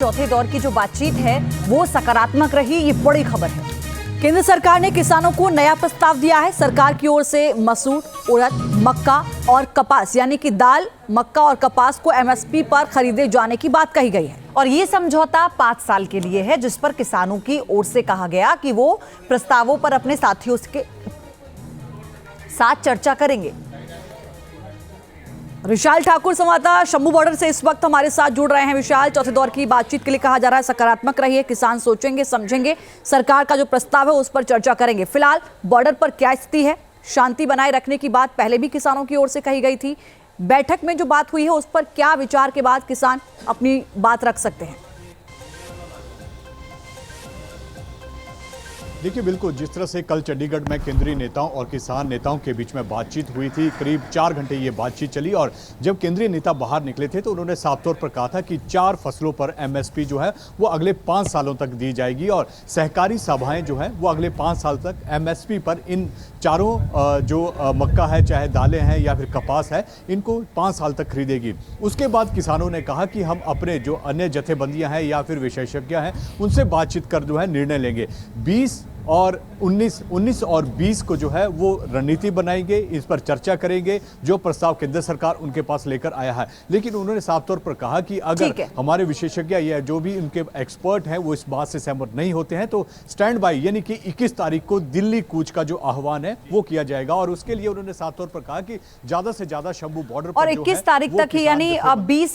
चौथे दौर की जो बातचीत है वो सकारात्मक रही, ये बड़ी खबर है। केंद्र सरकार ने किसानों को नया प्रस्ताव दिया है। सरकार की ओर से मसूर, उड़द, मक्का और कपास यानी कि दाल, मक्का और कपास को एमएसपी पर खरीदे जाने की बात कही गई है और ये समझौता 5 साल के लिए है, जिस पर किसानों की ओर से कहा गया कि वो प्रस्तावों पर अपने साथियों के साथ चर्चा करेंगे। विशाल ठाकुर संवाददाता शंभू बॉर्डर से इस वक्त हमारे साथ जुड़ रहे हैं। विशाल, चौथे दौर की बातचीत के लिए कहा जा रहा है सकारात्मक रही है, किसान सोचेंगे समझेंगे, सरकार का जो प्रस्ताव है उस पर चर्चा करेंगे। फिलहाल बॉर्डर पर क्या स्थिति है? शांति बनाए रखने की बात पहले भी किसानों की ओर से कही गई थी। बैठक में जो बात हुई है उस पर क्या विचार के बाद किसान अपनी बात रख सकते हैं? देखिए, बिल्कुल जिस तरह से कल चंडीगढ़ में केंद्रीय नेताओं और किसान नेताओं के बीच में बातचीत हुई थी, करीब 4 घंटे ये बातचीत चली और जब केंद्रीय नेता बाहर निकले थे तो उन्होंने साफ तौर पर कहा था कि 4 फसलों पर एमएसपी जो है वो अगले 5 सालों तक दी जाएगी और सहकारी सभाएं जो है वो अगले 5 साल तक एमएसपी पर इन चारों जो मक्का है, चाहे दालें हैं या फिर कपास है, इनको 5 साल तक खरीदेगी। उसके बाद किसानों ने कहा कि हम अपने जो अन्य जथेबंदियां हैं या फिर विशेषज्ञ हैं उनसे बातचीत कर जो है निर्णय लेंगे। 19 और 20 को जो है वो रणनीति बनाएंगे, इस पर चर्चा करेंगे, जो प्रस्ताव केंद्र सरकार उनके पास लेकर आया है। लेकिन उन्होंने साफ तौर पर कहा कि अगर हमारे विशेषज्ञ या जो भी उनके एक्सपर्ट हैं वो इस बात से सहमत नहीं होते हैं तो स्टैंड बाय यानी कि 21 तारीख को दिल्ली कूच का जो आह्वान है वो किया जाएगा और उसके लिए उन्होंने साफ तौर पर कहा कि ज्यादा से ज्यादा शंभू बॉर्डर पर और 21 तारीख तक ही यानी 20